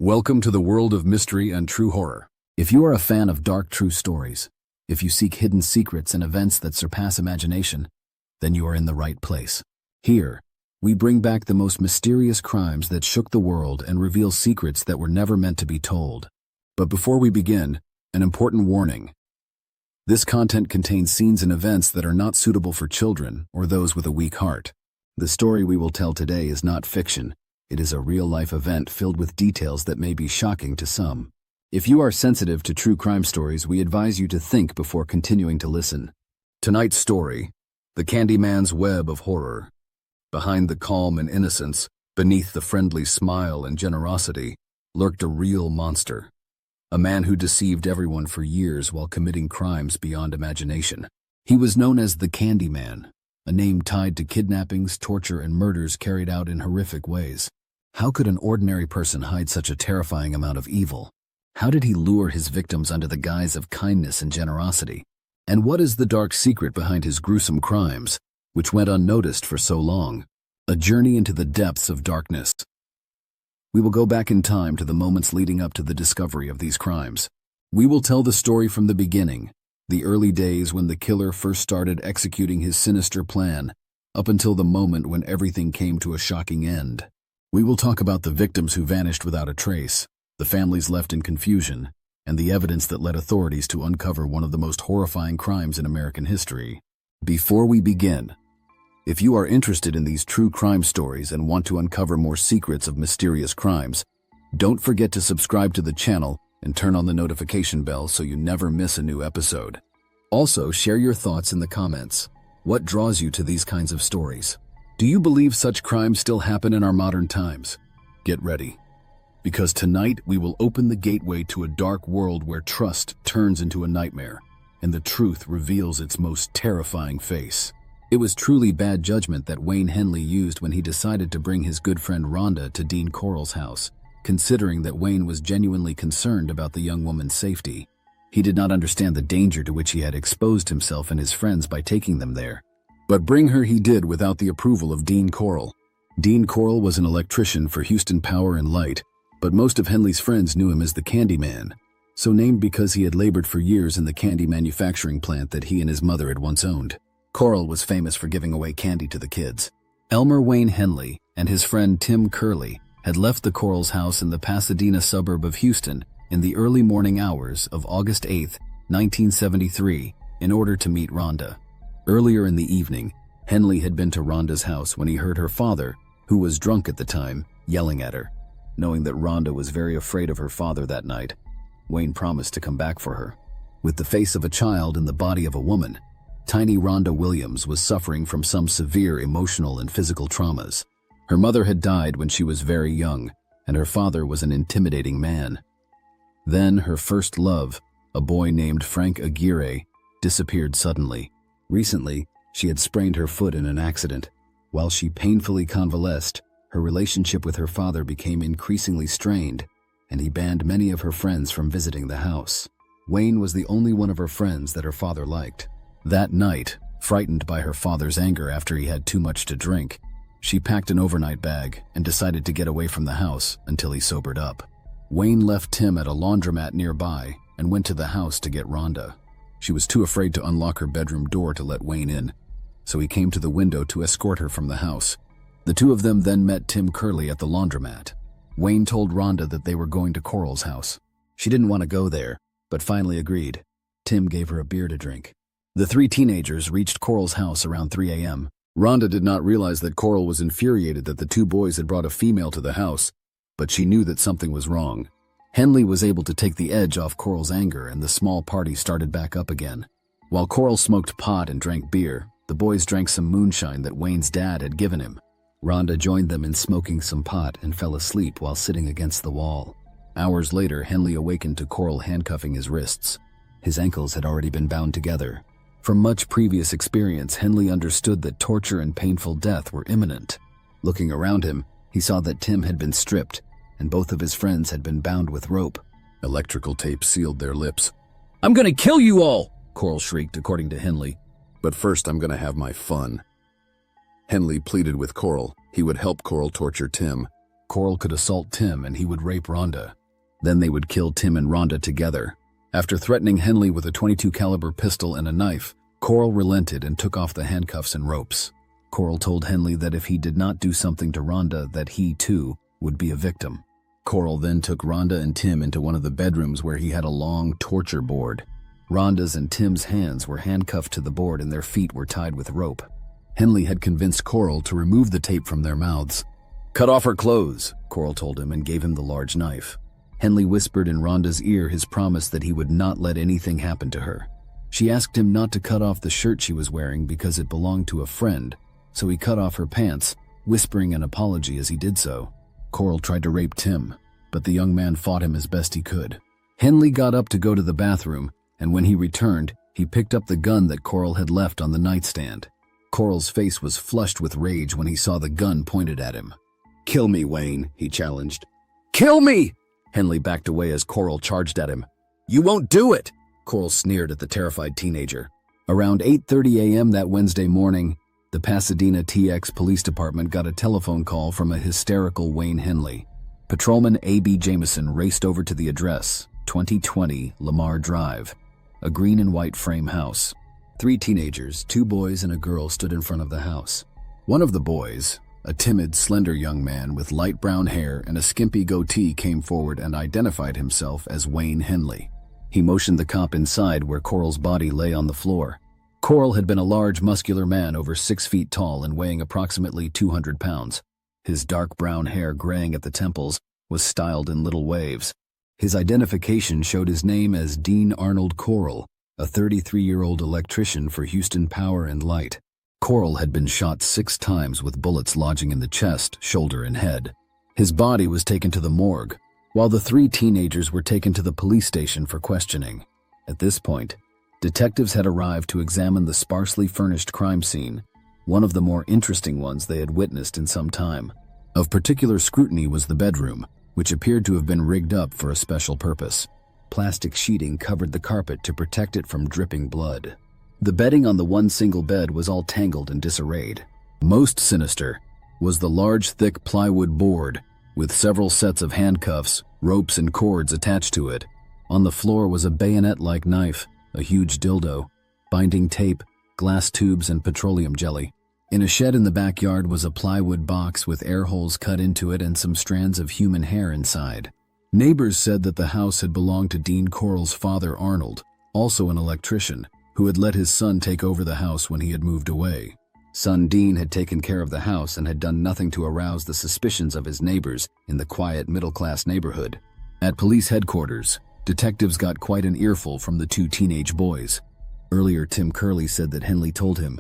Welcome to the world of mystery and true horror. If you are a fan of dark true stories, if you seek hidden secrets and events that surpass imagination, then you are in the right place. Here, we bring back the most mysterious crimes that shook the world and reveal secrets that were never meant to be told. But before we begin, an important warning. This content contains scenes and events that are not suitable for children or those with a weak heart. The story we will tell today is not fiction. It is a real-life event filled with details that may be shocking to some. If you are sensitive to true crime stories, we advise you to think before continuing to listen. Tonight's story, the Candyman's web of horror. Behind the calm and innocence, beneath the friendly smile and generosity, lurked a real monster. A man who deceived everyone for years while committing crimes beyond imagination. He was known as the Candyman, a name tied to kidnappings, torture, and murders carried out in horrific ways. How could an ordinary person hide such a terrifying amount of evil? How did he lure his victims under the guise of kindness and generosity? And what is the dark secret behind his gruesome crimes, which went unnoticed for so long? A journey into the depths of darkness. We will go back in time to the moments leading up to the discovery of these crimes. We will tell the story from the beginning, the early days when the killer first started executing his sinister plan, up until the moment when everything came to a shocking end. We will talk about the victims who vanished without a trace, the families left in confusion, and the evidence that led authorities to uncover one of the most horrifying crimes in American history. Before we begin, if you are interested in these true crime stories and want to uncover more secrets of mysterious crimes, don't forget to subscribe to the channel and turn on the notification bell so you never miss a new episode. Also, share your thoughts in the comments. What draws you to these kinds of stories? Do you believe such crimes still happen in our modern times? Get ready, because tonight we will open the gateway to a dark world where trust turns into a nightmare, and the truth reveals its most terrifying face. It was truly bad judgment that Wayne Henley used when he decided to bring his good friend Rhonda to Dean Corll's house, considering that Wayne was genuinely concerned about the young woman's safety. He did not understand the danger to which he had exposed himself and his friends by taking them there. But bring her he did without the approval of Dean Corll. Dean Corll was an electrician for Houston Power and Light, but most of Henley's friends knew him as the Candyman, so named because he had labored for years in the candy manufacturing plant that he and his mother had once owned. Corll was famous for giving away candy to the kids. Elmer Wayne Henley and his friend Tim Curley had left the Corll's house in the Pasadena suburb of Houston in the early morning hours of August 8, 1973, in order to meet Rhonda. Earlier in the evening, Henley had been to Rhonda's house when he heard her father, who was drunk at the time, yelling at her. Knowing that Rhonda was very afraid of her father that night, Wayne promised to come back for her. With the face of a child and the body of a woman, tiny Rhonda Williams was suffering from some severe emotional and physical traumas. Her mother had died when she was very young, and her father was an intimidating man. Then her first love, a boy named Frank Aguirre, disappeared suddenly. Recently, she had sprained her foot in an accident. While she painfully convalesced, her relationship with her father became increasingly strained, and he banned many of her friends from visiting the house. Wayne was the only one of her friends that her father liked. That night, frightened by her father's anger after he had too much to drink, she packed an overnight bag and decided to get away from the house until he sobered up. Wayne left Tim at a laundromat nearby and went to the house to get Rhonda. She was too afraid to unlock her bedroom door to let Wayne in, so he came to the window to escort her from the house. The two of them then met Tim Curley at the laundromat. Wayne told Rhonda that they were going to Corll's house. She didn't want to go there, but finally agreed. Tim gave her a beer to drink. The three teenagers reached Corll's house around 3 a.m. Rhonda did not realize that Corll was infuriated that the two boys had brought a female to the house, but she knew that something was wrong. Henley was able to take the edge off Corll's anger, and the small party started back up again. While Corll smoked pot and drank beer, the boys drank some moonshine that Wayne's dad had given him. Rhonda joined them in smoking some pot and fell asleep while sitting against the wall. Hours later, Henley awakened to Corll handcuffing his wrists. His ankles had already been bound together. From much previous experience, Henley understood that torture and painful death were imminent. Looking around him, he saw that Tim had been stripped, and both of his friends had been bound with rope. Electrical tape sealed their lips. "I'm gonna kill you all!" Corll shrieked, according to Henley. "But first I'm gonna have my fun." Henley pleaded with Corll. He would help Corll torture Tim. Corll could assault Tim and he would rape Rhonda. Then they would kill Tim and Rhonda together. After threatening Henley with a .22 caliber pistol and a knife, Corll relented and took off the handcuffs and ropes. Corll told Henley that if he did not do something to Rhonda, that he, too, would be a victim. Corll then took Rhonda and Tim into one of the bedrooms where he had a long torture board. Rhonda's and Tim's hands were handcuffed to the board and their feet were tied with rope. Henley had convinced Corll to remove the tape from their mouths. "Cut off her clothes," Corll told him and gave him the large knife. Henley whispered in Rhonda's ear his promise that he would not let anything happen to her. She asked him not to cut off the shirt she was wearing because it belonged to a friend, so he cut off her pants, whispering an apology as he did so. Corll tried to rape Tim, but the young man fought him as best he could. Henley got up to go to the bathroom, and when he returned, he picked up the gun that Corll had left on the nightstand. Corll's face was flushed with rage when he saw the gun pointed at him. "Kill me, Wayne," he challenged. "Kill me!" Henley backed away as Corll charged at him. "You won't do it!" Corll sneered at the terrified teenager. Around 8:30 a.m. that Wednesday morning, the Pasadena TX Police Department got a telephone call from a hysterical Wayne Henley. Patrolman A.B. Jameson raced over to the address, 2020 Lamar Drive, a green and white frame house. 3 teenagers, 2 boys and a girl, stood in front of the house. One of the boys, a timid, slender young man with light brown hair and a skimpy goatee, came forward and identified himself as Wayne Henley. He motioned the cop inside where Corll's body lay on the floor. Corll had been a large, muscular man over 6 feet tall and weighing approximately 200 pounds. His dark brown hair, graying at the temples, was styled in little waves. His identification showed his name as Dean Arnold Corll, a 33-year-old electrician for Houston Power and Light. Corll had been shot 6 times with bullets lodging in the chest, shoulder, and head. His body was taken to the morgue, while the 3 teenagers were taken to the police station for questioning. At this point, detectives had arrived to examine the sparsely furnished crime scene, one of the more interesting ones they had witnessed in some time. Of particular scrutiny was the bedroom, which appeared to have been rigged up for a special purpose. Plastic sheeting covered the carpet to protect it from dripping blood. The bedding on the one single bed was all tangled and disarrayed. Most sinister was the large, thick plywood board, with several sets of handcuffs, ropes, and cords attached to it. On the floor was a bayonet-like knife, a huge dildo, binding tape, glass tubes, and petroleum jelly. In a shed in the backyard was a plywood box with air holes cut into it and some strands of human hair inside. Neighbors said that the house had belonged to Dean Corll's father, Arnold, also an electrician, who had let his son take over the house when he had moved away. Son Dean had taken care of the house and had done nothing to arouse the suspicions of his neighbors in the quiet, middle-class neighborhood. At police headquarters, detectives got quite an earful from the 2 teenage boys. Earlier, Tim Curley said that Henley told him,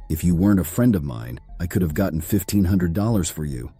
"If you weren't a friend of mine, I could have gotten $1,500 for you."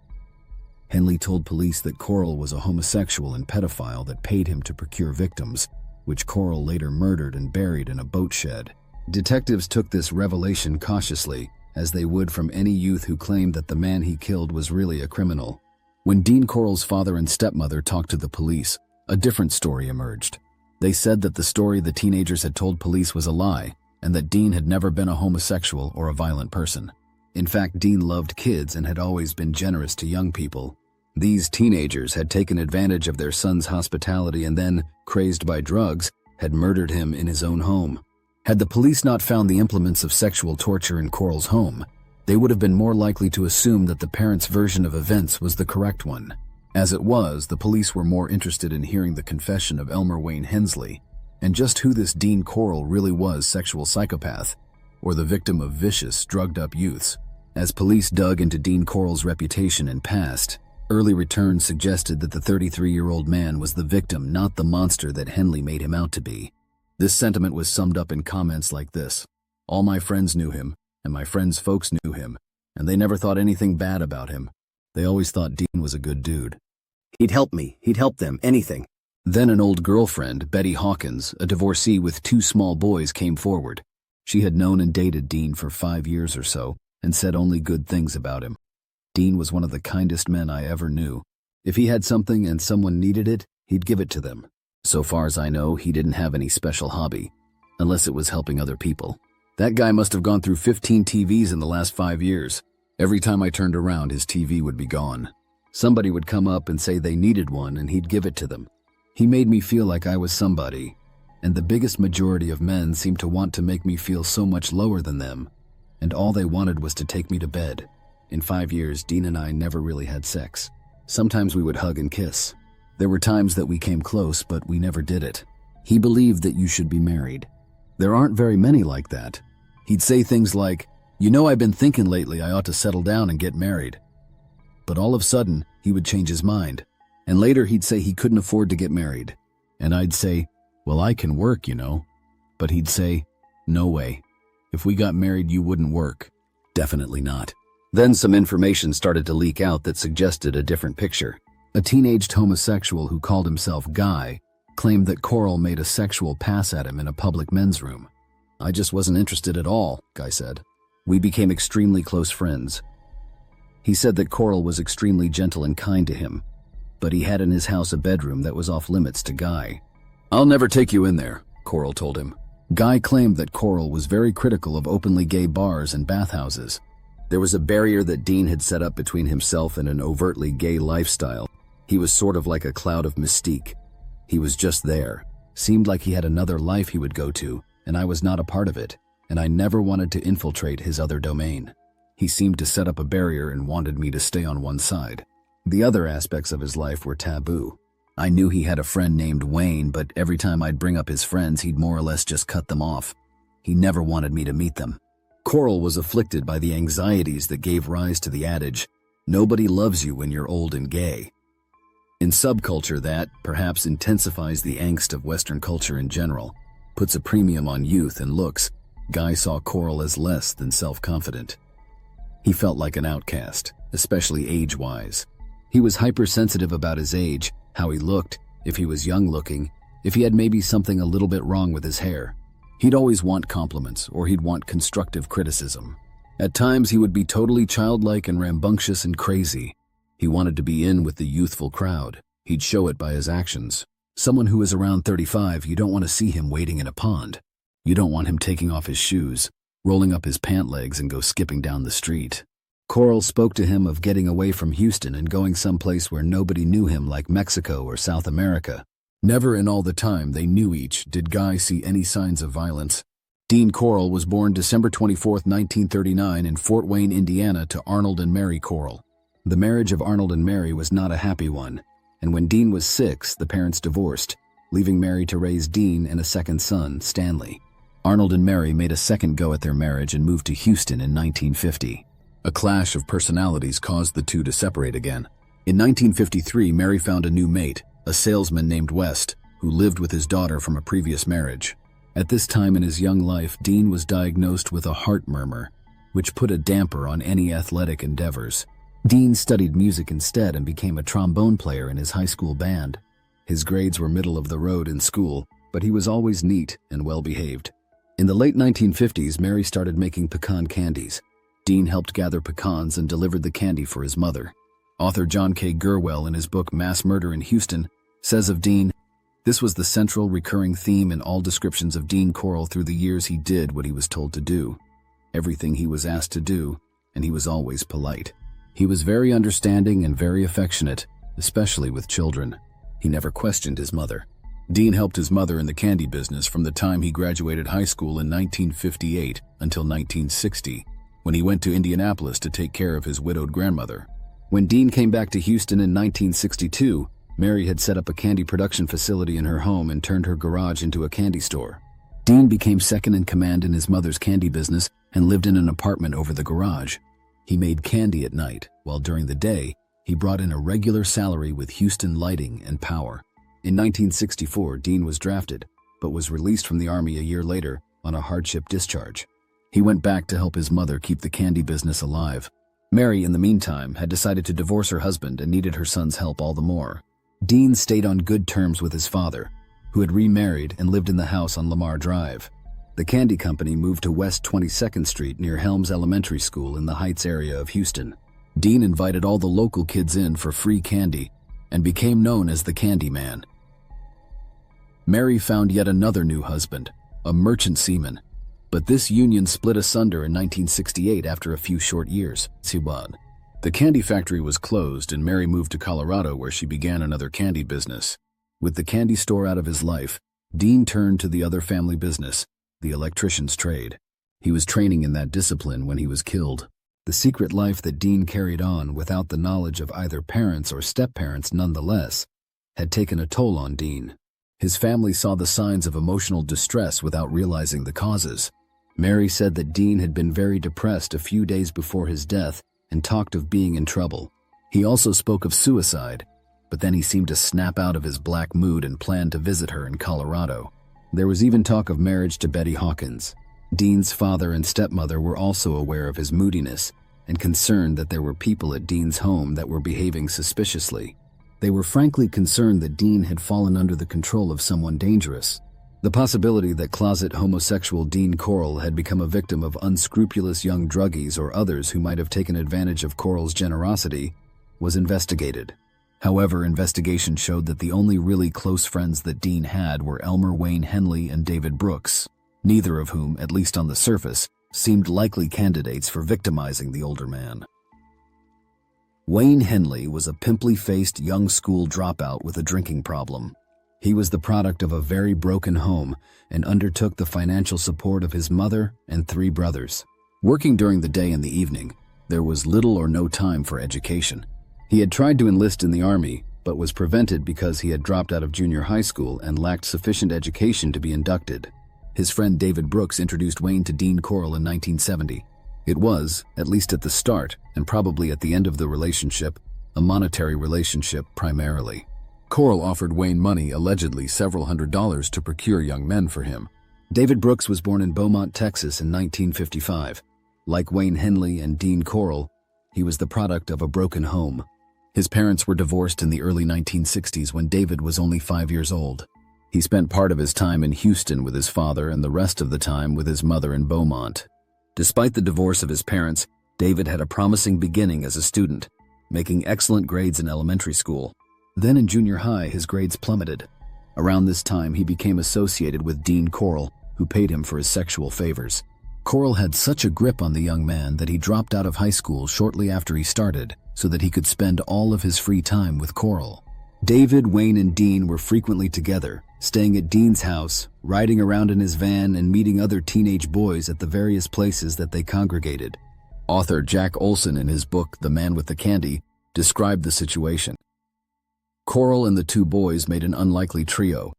Henley told police that Corll was a homosexual and pedophile that paid him to procure victims, which Corll later murdered and buried in a boat shed. Detectives took this revelation cautiously, as they would from any youth who claimed that the man he killed was really a criminal. When Dean Corll's father and stepmother talked to the police, a different story emerged. They said that the story the teenagers had told police was a lie, and that Dean had never been a homosexual or a violent person. In fact, Dean loved kids and had always been generous to young people. These teenagers had taken advantage of their son's hospitality and then, crazed by drugs, had murdered him in his own home. Had the police not found the implements of sexual torture in Corll's home, they would have been more likely to assume that the parents' version of events was the correct one. As it was, the police were more interested in hearing the confession of Elmer Wayne Hensley, and just who this Dean Corll really was, sexual psychopath, or the victim of vicious, drugged-up youths. As police dug into Dean Corll's reputation and past, early returns suggested that the 33-year-old man was the victim, not the monster that Henley made him out to be. This sentiment was summed up in comments like this: "All my friends knew him, and my friends' folks knew him, and they never thought anything bad about him. They always thought Dean was a good dude. He'd help me, he'd help them, anything." Then an old girlfriend, Betty Hawkins, a divorcee with 2 small boys, came forward. She had known and dated Dean for 5 years or so, and said only good things about him. Dean was one of the kindest men I ever knew. If he had something and someone needed it, he'd give it to them. So far as I know, he didn't have any special hobby, unless it was helping other people. That guy must have gone through 15 TVs in the last 5 years. Every time I turned around, his TV would be gone. Somebody would come up and say they needed one and he'd give it to them. He made me feel like I was somebody, and the biggest majority of men seemed to want to make me feel so much lower than them, and all they wanted was to take me to bed. In 5 years, Dean and I never really had sex. Sometimes we would hug and kiss. There were times that we came close, but we never did it. He believed that you should be married. There aren't very many like that. He'd say things like, "You know, I've been thinking lately I ought to settle down and get married." But all of a sudden, he would change his mind. And later he'd say he couldn't afford to get married. And I'd say, "Well, I can work, you know." But he'd say, "No way. If we got married, you wouldn't work." Definitely not. Then some information started to leak out that suggested a different picture. A teenaged homosexual who called himself Guy claimed that Corll made a sexual pass at him in a public men's room. "I just wasn't interested at all," Guy said. "We became extremely close friends." He said that Corll was extremely gentle and kind to him, but he had in his house a bedroom that was off limits to Guy. "I'll never take you in there," Corll told him. Guy claimed that Corll was very critical of openly gay bars and bathhouses. There was a barrier that Dean had set up between himself and an overtly gay lifestyle. He was sort of like a cloud of mystique. He was just there. Seemed like he had another life he would go to, and I was not a part of it, and I never wanted to infiltrate his other domain. He seemed to set up a barrier and wanted me to stay on one side. The other aspects of his life were taboo. I knew he had a friend named Wayne, but every time I'd bring up his friends, he'd more or less just cut them off. He never wanted me to meet them. Corll was afflicted by the anxieties that gave rise to the adage, "Nobody loves you when you're old and gay." In subculture that, perhaps, intensifies the angst of Western culture in general, puts a premium on youth and looks, Guy saw Corll as less than self-confident. He felt like an outcast, especially age-wise. He was hypersensitive about his age, how he looked, if he was young-looking, if he had maybe something a little bit wrong with his hair. He'd always want compliments, or he'd want constructive criticism. At times he would be totally childlike and rambunctious and crazy. He wanted to be in with the youthful crowd. He'd show it by his actions. Someone who is around 35, you don't want to see him wading in a pond. You don't want him taking off his shoes, rolling up his pant legs and go skipping down the street. Corll spoke to him of getting away from Houston and going someplace where nobody knew him, like Mexico or South America. Never in all the time they knew each did Guy see any signs of violence. Dean Corll was born December 24, 1939 in Fort Wayne, Indiana to Arnold and Mary Corll. The marriage of Arnold and Mary was not a happy one, and when Dean was 6, the parents divorced, leaving Mary to raise Dean and a second son, Stanley. Arnold and Mary made a second go at their marriage and moved to Houston in 1950. A clash of personalities caused the two to separate again. In 1953, Mary found a new mate, a salesman named West, who lived with his daughter from a previous marriage. At this time in his young life, Dean was diagnosed with a heart murmur, which put a damper on any athletic endeavors. Dean studied music instead and became a trombone player in his high school band. His grades were middle of the road in school, but he was always neat and well-behaved. In the late 1950s, Mary started making pecan candies. Dean helped gather pecans and delivered the candy for his mother. Author John K. Gerwell, in his book Mass Murder in Houston, says of Dean, "This was the central recurring theme in all descriptions of Dean Corll through the years. He did what he was told to do, everything he was asked to do, and he was always polite. He was very understanding and very affectionate, especially with children. He never questioned his mother." Dean helped his mother in the candy business from the time he graduated high school in 1958 until 1960, when he went to Indianapolis to take care of his widowed grandmother. When Dean came back to Houston in 1962, Mary had set up a candy production facility in her home and turned her garage into a candy store. Dean became second in command in his mother's candy business and lived in an apartment over the garage. He made candy at night, while during the day, he brought in a regular salary with Houston lighting and power. In 1964, Dean was drafted, but was released from the Army a year later on a hardship discharge. He went back to help his mother keep the candy business alive. Mary, in the meantime, had decided to divorce her husband and needed her son's help all the more. Dean stayed on good terms with his father, who had remarried and lived in the house on Lamar Drive. The candy company moved to West 22nd Street near Helms Elementary School in the Heights area of Houston. Dean invited all the local kids in for free candy and became known as the Candy Man. Mary found yet another new husband, a merchant seaman, but this union split asunder in 1968 after a few short years. The candy factory was closed and Mary moved to Colorado where she began another candy business. With the candy store out of his life, Dean turned to the other family business, the electrician's trade. He was training in that discipline when he was killed. The secret life that Dean carried on without the knowledge of either parents or step-parents nonetheless had taken a toll on Dean. His family saw the signs of emotional distress without realizing the causes. Mary said that Dean had been very depressed a few days before his death and talked of being in trouble. He also spoke of suicide, but then he seemed to snap out of his black mood and planned to visit her in Colorado. There was even talk of marriage to Betty Hawkins. Dean's father and stepmother were also aware of his moodiness and concerned that there were people at Dean's home that were behaving suspiciously. They were frankly concerned that Dean had fallen under the control of someone dangerous. The possibility that closet homosexual Dean Corll had become a victim of unscrupulous young druggies or others who might have taken advantage of Corll's generosity was investigated. However, investigation showed that the only really close friends that Dean had were Elmer Wayne Henley and David Brooks, neither of whom, at least on the surface, seemed likely candidates for victimizing the older man. Wayne Henley was a pimply-faced young school dropout with a drinking problem. He was the product of a very broken home and undertook the financial support of his mother and 3 brothers. Working during the day and the evening, there was little or no time for education. He had tried to enlist in the Army, but was prevented because he had dropped out of junior high school and lacked sufficient education to be inducted. His friend David Brooks introduced Wayne to Dean Corll in 1970. It was, at least at the start, and probably at the end of the relationship, a monetary relationship primarily. Corll offered Wayne money, allegedly several $100s, to procure young men for him. David Brooks was born in Beaumont, Texas in 1955. Like Wayne Henley and Dean Corll, he was the product of a broken home. His parents were divorced in the early 1960s when David was only 5 years old. He spent part of his time in Houston with his father and the rest of the time with his mother in Beaumont. Despite the divorce of his parents, David had a promising beginning as a student, making excellent grades in elementary school. Then in junior high, his grades plummeted. Around this time, he became associated with Dean Corll, who paid him for his sexual favors. Corll had such a grip on the young man that he dropped out of high school shortly after he started so that he could spend all of his free time with Corll. David, Wayne, and Dean were frequently together, staying at Dean's house, riding around in his van, and meeting other teenage boys at the various places that they congregated. Author Jack Olson, in his book The Man with the Candy, described the situation. Corll and the 2 boys made an unlikely trio.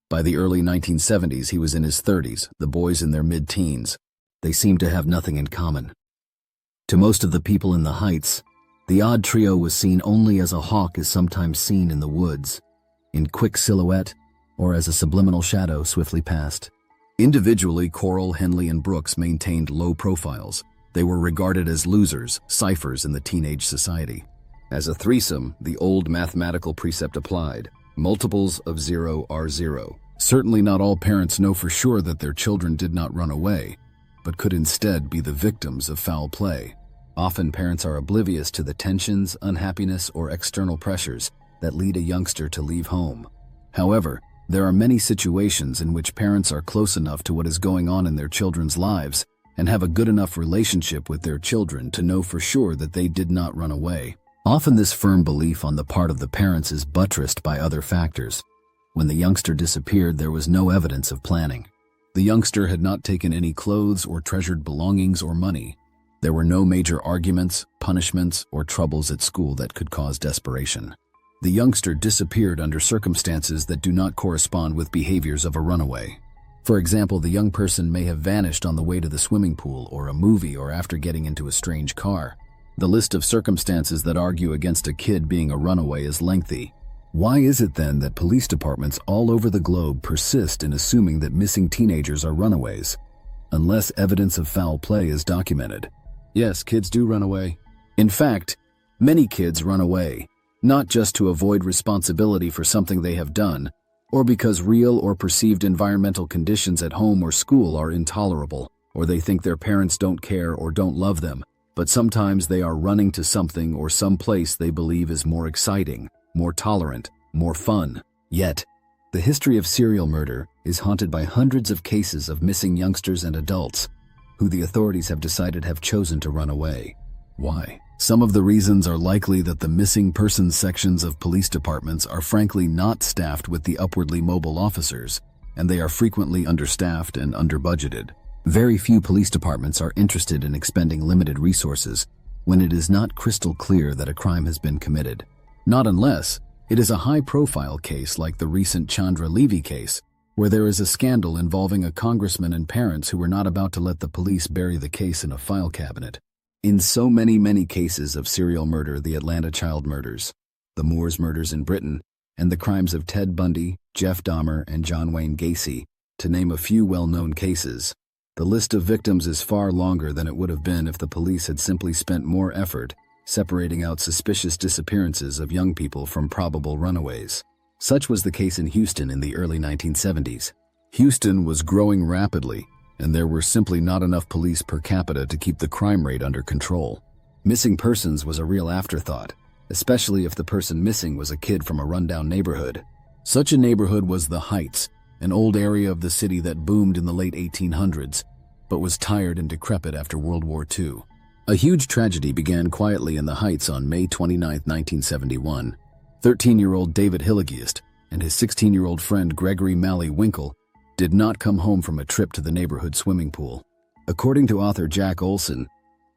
By the early 1970s, he was in his 30s, the boys in their mid-teens. They seemed to have nothing in common. To most of the people in the Heights, the odd trio was seen only as a hawk is sometimes seen in the woods, in quick silhouette, or as a subliminal shadow swiftly past. Individually, Corll, Henley, and Brooks maintained low profiles. They were regarded as losers, ciphers in the teenage society. As a threesome, the old mathematical precept applied. Multiples of 0 are 0. Certainly not all parents know for sure that their children did not run away, but could instead be the victims of foul play. Often parents are oblivious to the tensions, unhappiness, or external pressures that lead a youngster to leave home. However, there are many situations in which parents are close enough to what is going on in their children's lives and have a good enough relationship with their children to know for sure that they did not run away. Often this firm belief on the part of the parents is buttressed by other factors. When the youngster disappeared, there was no evidence of planning. The youngster had not taken any clothes or treasured belongings or money. There were no major arguments, punishments, or troubles at school that could cause desperation. The youngster disappeared under circumstances that do not correspond with behaviors of a runaway. For example, the young person may have vanished on the way to the swimming pool or a movie or after getting into a strange car. The list of circumstances that argue against a kid being a runaway is lengthy. Why is it then that police departments all over the globe persist in assuming that missing teenagers are runaways, unless evidence of foul play is documented? Yes, kids do run away. In fact, many kids run away, not just to avoid responsibility for something they have done, or because real or perceived environmental conditions at home or school are intolerable, or they think their parents don't care or don't love them, but sometimes they are running to something or some place they believe is more exciting, more tolerant, more fun. Yet, the history of serial murder is haunted by hundreds of cases of missing youngsters and adults who the authorities have decided have chosen to run away. Why? Some of the reasons are likely that the missing persons sections of police departments are frankly not staffed with the upwardly mobile officers, and they are frequently understaffed and under-budgeted. Very few police departments are interested in expending limited resources when it is not crystal clear that a crime has been committed. Not unless it is a high-profile case like the recent Chandra Levy case, where there is a scandal involving a congressman and parents who were not about to let the police bury the case in a file cabinet. In so many cases of serial murder, the Atlanta child murders, the Moors murders in Britain, and the crimes of Ted Bundy, Jeff Dahmer, and John Wayne Gacy, to name a few well-known cases, the list of victims is far longer than it would have been if the police had simply spent more effort separating out suspicious disappearances of young people from probable runaways. Such was the case in Houston in the early 1970s. Houston was growing rapidly, and there were simply not enough police per capita to keep the crime rate under control. Missing persons was a real afterthought, especially if the person missing was a kid from a rundown neighborhood. Such a neighborhood was the Heights, an old area of the city that boomed in the late 1800s, but was tired and decrepit after World War II. A huge tragedy began quietly in the Heights on May 29, 1971. 13-year-old David Hilligiest and his 16-year-old friend Gregory Malley Winkle did not come home from a trip to the neighborhood swimming pool. According to author Jack Olson,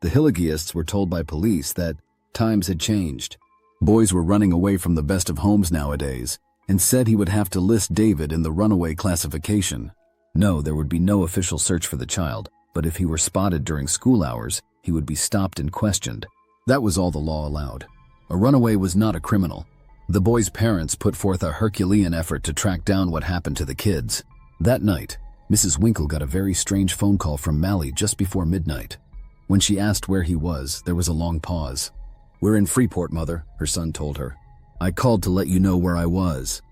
the Hilligiests were told by police that times had changed. Boys were running away from the best of homes nowadays, and said he would have to list David in the runaway classification. No, there would be no official search for the child, but if he were spotted during school hours, he would be stopped and questioned. That was all the law allowed. A runaway was not a criminal. The boys' parents put forth a Herculean effort to track down what happened to the kids. That night, Mrs. Winkle got a very strange phone call from Malley just before midnight. When she asked where he was, there was a long pause. "We're in Freeport, Mother," her son told her. "I called to let you know where I was."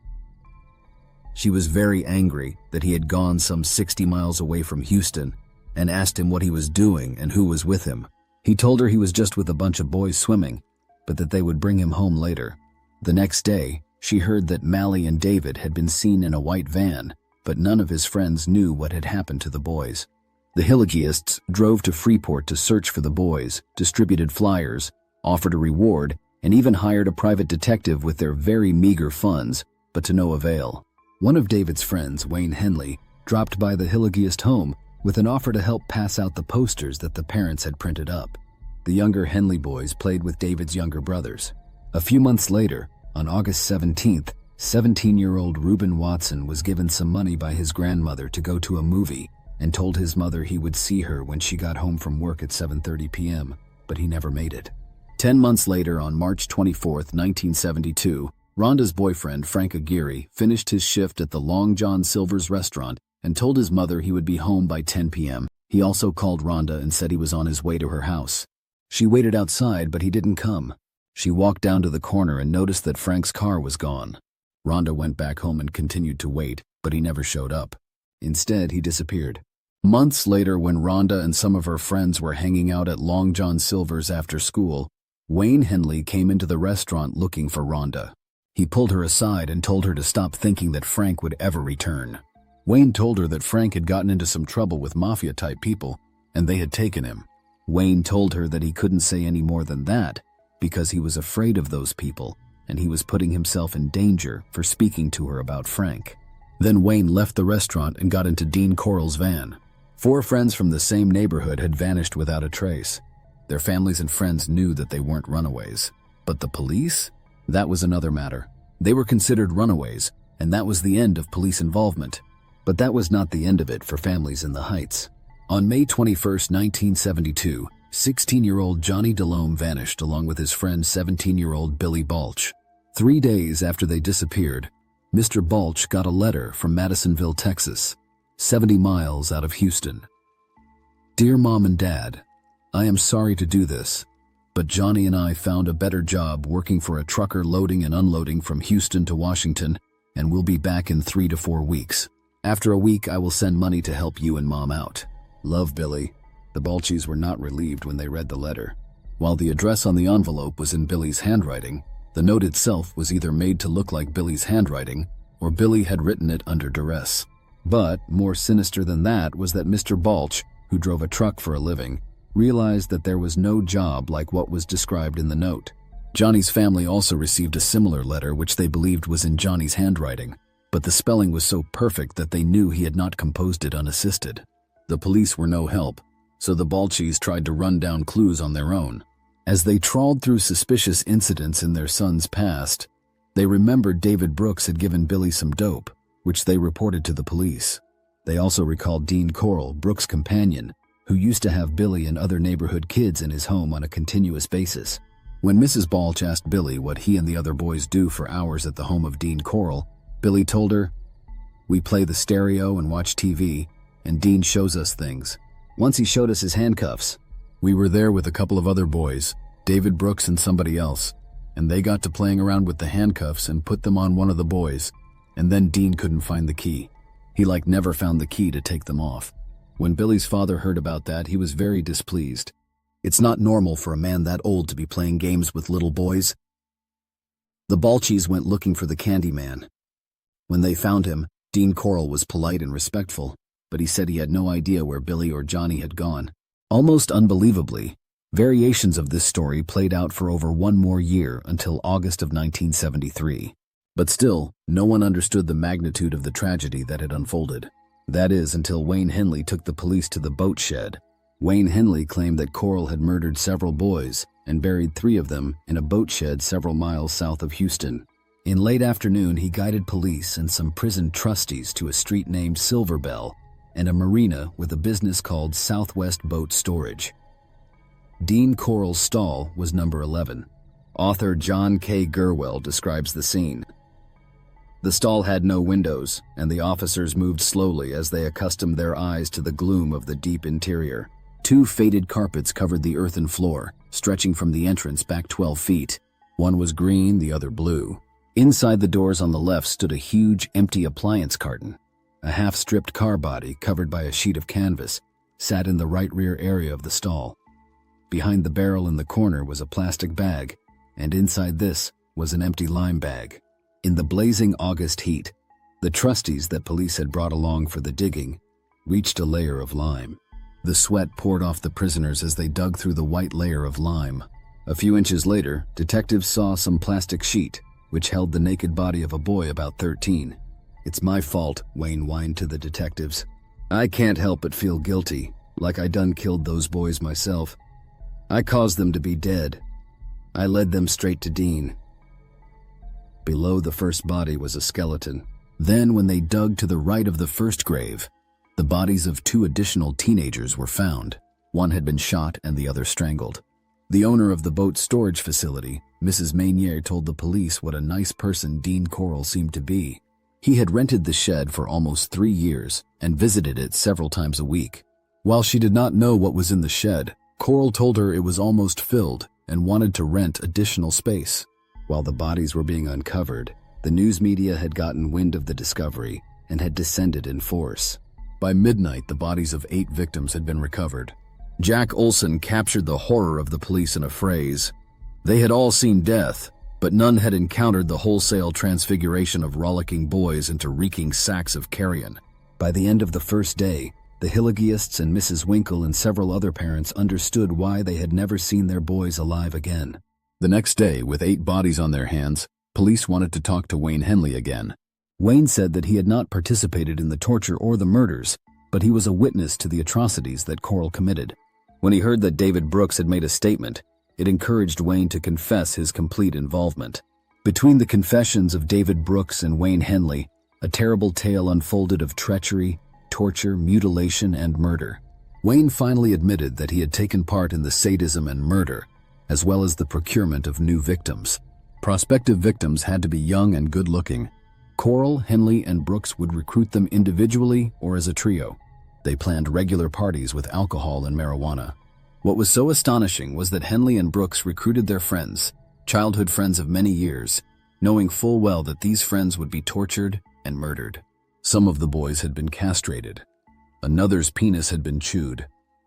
She was very angry that he had gone some 60 miles away from Houston and asked him what he was doing and who was with him. He told her he was just with a bunch of boys swimming, but that they would bring him home later. The next day, she heard that Malley and David had been seen in a white van, but none of his friends knew what had happened to the boys. The Hilligiests drove to Freeport to search for the boys, distributed flyers, offered a reward, and even hired a private detective with their very meager funds, but to no avail. One of David's friends, Wayne Henley, dropped by the Hilligiest home with an offer to help pass out the posters that the parents had printed up. The younger Henley boys played with David's younger brothers. A few months later, on August 17th, 17-year-old Reuben Watson was given some money by his grandmother to go to a movie and told his mother he would see her when she got home from work at 7:30 p.m., but he never made it. 10 months later, on March 24th, 1972, Rhonda's boyfriend, Frank Aguirre, finished his shift at the Long John Silver's restaurant and told his mother he would be home by 10 p.m. He also called Rhonda and said he was on his way to her house. She waited outside, but he didn't come. She walked down to the corner and noticed that Frank's car was gone. Rhonda went back home and continued to wait, but he never showed up. Instead, he disappeared. Months later, when Rhonda and some of her friends were hanging out at Long John Silver's after school, Wayne Henley came into the restaurant looking for Rhonda. He pulled her aside and told her to stop thinking that Frank would ever return. Wayne told her that Frank had gotten into some trouble with mafia-type people, and they had taken him. Wayne told her that he couldn't say any more than that, because he was afraid of those people, and he was putting himself in danger for speaking to her about Frank. Then Wayne left the restaurant and got into Dean Corll's van. 4 friends from the same neighborhood had vanished without a trace. Their families and friends knew that they weren't runaways. But the police? That was another matter. They were considered runaways, and that was the end of police involvement. But that was not the end of it for families in the Heights. On May 21, 1972, 16-year-old Johnny Delhomme vanished along with his friend 17-year-old Billy Balch. 3 days after they disappeared, Mr. Balch got a letter from Madisonville, Texas, 70 miles out of Houston. "Dear Mom and Dad, I am sorry to do this, but Johnny and I found a better job working for a trucker loading and unloading from Houston to Washington, and we'll be back in 3 to 4 weeks. After a week, I will send money to help you and Mom out. Love, Billy." The Balchies were not relieved when they read the letter. While the address on the envelope was in Billy's handwriting, the note itself was either made to look like Billy's handwriting or Billy had written it under duress. But more sinister than that was that Mr. Balch, who drove a truck for a living, realized that there was no job like what was described in the note. Johnny's family also received a similar letter which they believed was in Johnny's handwriting, but the spelling was so perfect that they knew he had not composed it unassisted. The police were no help, so the Balchis tried to run down clues on their own. As they trawled through suspicious incidents in their son's past, they remembered David Brooks had given Billy some dope, which they reported to the police. They also recalled Dean Corll, Brooks' companion, who used to have Billy and other neighborhood kids in his home on a continuous basis. When Mrs. Balch asked Billy what he and the other boys do for hours at the home of Dean Corll, Billy told her, "We play the stereo and watch TV, and Dean shows us things. Once he showed us his handcuffs. We were there with a couple of other boys, David Brooks and somebody else, and they got to playing around with the handcuffs and put them on one of the boys, and then Dean couldn't find the key. He never found the key to take them off. When Billy's father heard about that, he was very displeased. It's not normal for a man that old to be playing games with little boys." The Balchis went looking for the candy man. When they found him, Dean Corll was polite and respectful, but he said he had no idea where Billy or Johnny had gone. Almost unbelievably, variations of this story played out for over one more year until August of 1973. But still, no one understood the magnitude of the tragedy that had unfolded. That is, until Wayne Henley took the police to the boat shed. Wayne Henley claimed that Corll had murdered several boys and buried 3 of them in a boat shed several miles south of Houston. In late afternoon, he guided police and some prison trustees to a street named Silverbell and a marina with a business called Southwest Boat Storage. Dean Corll's stall was number 11. Author John K. Gerwell describes the scene. The stall had no windows, and the officers moved slowly as they accustomed their eyes to the gloom of the deep interior. 2 faded carpets covered the earthen floor, stretching from the entrance back 12 feet. One was green, the other blue. Inside the doors on the left stood a huge, empty appliance carton. A half-stripped car body, covered by a sheet of canvas, sat in the right rear area of the stall. Behind the barrel in the corner was a plastic bag, and inside this was an empty lime bag. In the blazing August heat, the trustees that police had brought along for the digging reached a layer of lime. The sweat poured off the prisoners as they dug through the white layer of lime. A few inches later, detectives saw some plastic sheet, which held the naked body of a boy about 13. "It's my fault," Wayne whined to the detectives. "I can't help but feel guilty, like I done killed those boys myself. I caused them to be dead. I led them straight to Dean." Below the first body was a skeleton. Then, when they dug to the right of the first grave, the bodies of 2 additional teenagers were found. One had been shot and the other strangled. The owner of the boat storage facility, Mrs. Maynier, told the police what a nice person Dean Corll seemed to be. He had rented the shed for almost 3 years and visited it several times a week. While she did not know what was in the shed, Corll told her it was almost filled and wanted to rent additional space. While the bodies were being uncovered, the news media had gotten wind of the discovery and had descended in force. By midnight, the bodies of 8 victims had been recovered. Jack Olson captured the horror of the police in a phrase. They had all seen death, but none had encountered the wholesale transfiguration of rollicking boys into reeking sacks of carrion. By the end of the first day, the Hilligeists and Mrs. Winkle and several other parents understood why they had never seen their boys alive again. The next day, with 8 bodies on their hands, police wanted to talk to Wayne Henley again. Wayne said that he had not participated in the torture or the murders, but he was a witness to the atrocities that Corll committed. When he heard that David Brooks had made a statement, it encouraged Wayne to confess his complete involvement. Between the confessions of David Brooks and Wayne Henley, a terrible tale unfolded of treachery, torture, mutilation, and murder. Wayne finally admitted that he had taken part in the sadism and murder, as well as the procurement of new victims. Prospective victims had to be young and good-looking. Corll, Henley, and Brooks would recruit them individually or as a trio. They planned regular parties with alcohol and marijuana. What was so astonishing was that Henley and Brooks recruited their friends, childhood friends of many years, knowing full well that these friends would be tortured and murdered. Some of the boys had been castrated. Another's penis had been chewed.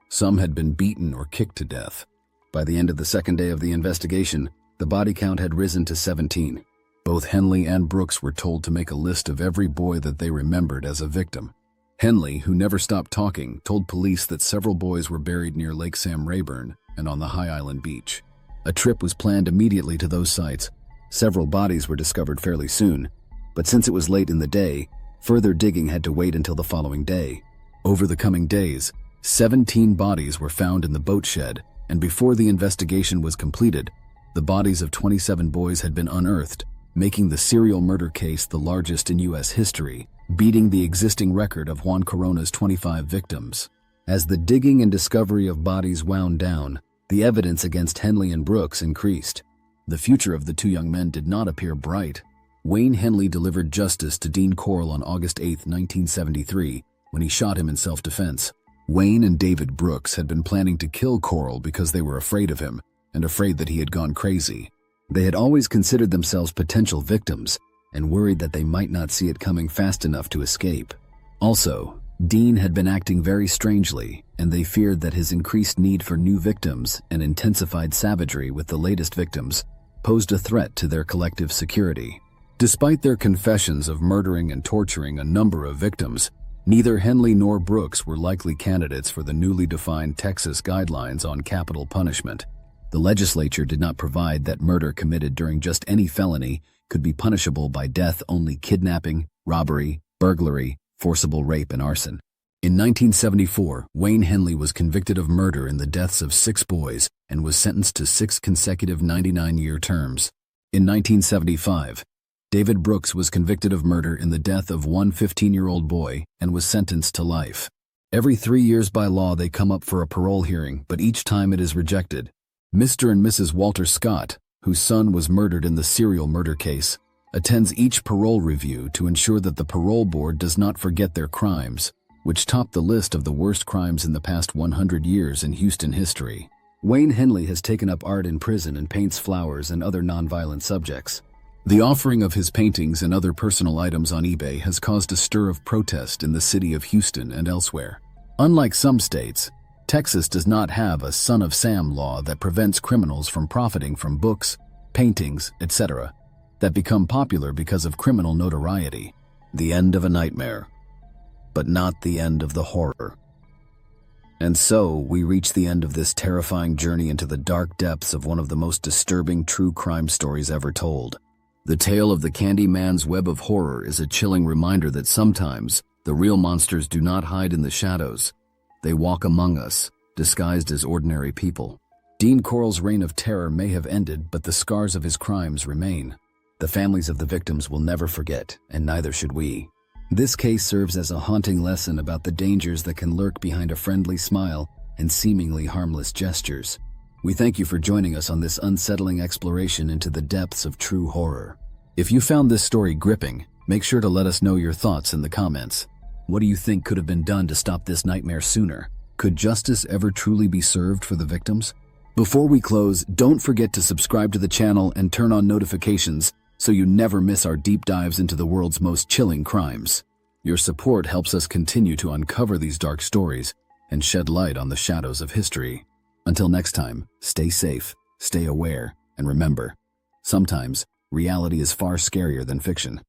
Some had been beaten or kicked to death. By the end of the second day of the investigation, the body count had risen to 17. Both Henley and Brooks were told to make a list of every boy that they remembered as a victim. Henley, who never stopped talking, told police that several boys were buried near Lake Sam Rayburn and on the High Island beach. A trip was planned immediately to those sites. Several bodies were discovered fairly soon, but since it was late in the day, further digging had to wait until the following day. Over the coming days, 17 bodies were found in the boat shed, and before the investigation was completed, the bodies of 27 boys had been unearthed, making the serial murder case the largest in U.S. history, beating the existing record of Juan Corona's 25 victims. As the digging and discovery of bodies wound down, the evidence against Henley and Brooks increased. The future of the two young men did not appear bright. Wayne Henley delivered justice to Dean Corll on August 8, 1973, when he shot him in self-defense. Wayne and David Brooks had been planning to kill Corll because they were afraid of him and afraid that he had gone crazy. They had always considered themselves potential victims and worried that they might not see it coming fast enough to escape. Also, Dean had been acting very strangely, and they feared that his increased need for new victims and intensified savagery with the latest victims posed a threat to their collective security. Despite their confessions of murdering and torturing a number of victims, neither Henley nor Brooks were likely candidates for the newly defined Texas guidelines on capital punishment. The legislature did not provide that murder committed during just any felony could be punishable by death only kidnapping, robbery, burglary, forcible rape, and arson. In 1974, Wayne Henley was convicted of murder in the deaths of 6 boys and was sentenced to 6 consecutive 99-year terms. In 1975, David Brooks was convicted of murder in the death of one 15-year-old boy and was sentenced to life. Every 3 years by law they come up for a parole hearing, but each time it is rejected. Mr. and Mrs. Walter Scott, whose son was murdered in the serial murder case, attends each parole review to ensure that the parole board does not forget their crimes, which top the list of the worst crimes in the past 100 years in Houston history. Wayne Henley has taken up art in prison and paints flowers and other nonviolent subjects. The offering of his paintings and other personal items on eBay has caused a stir of protest in the city of Houston and elsewhere. Unlike some states, Texas does not have a Son of Sam law that prevents criminals from profiting from books, paintings, etc., that become popular because of criminal notoriety. The end of a nightmare, but not the end of the horror. And so, we reach the end of this terrifying journey into the dark depths of one of the most disturbing true crime stories ever told. The tale of the Candyman's web of horror is a chilling reminder that sometimes the real monsters do not hide in the shadows. They walk among us, disguised as ordinary people. Dean Corll's reign of terror may have ended, but the scars of his crimes remain. The families of the victims will never forget, and neither should we. This case serves as a haunting lesson about the dangers that can lurk behind a friendly smile and seemingly harmless gestures. We thank you for joining us on this unsettling exploration into the depths of true horror. If you found this story gripping, make sure to let us know your thoughts in the comments. What do you think could have been done to stop this nightmare sooner? Could justice ever truly be served for the victims? Before we close, don't forget to subscribe to the channel and turn on notifications so you never miss our deep dives into the world's most chilling crimes. Your support helps us continue to uncover these dark stories and shed light on the shadows of history. Until next time, stay safe, stay aware, and remember, sometimes reality is far scarier than fiction.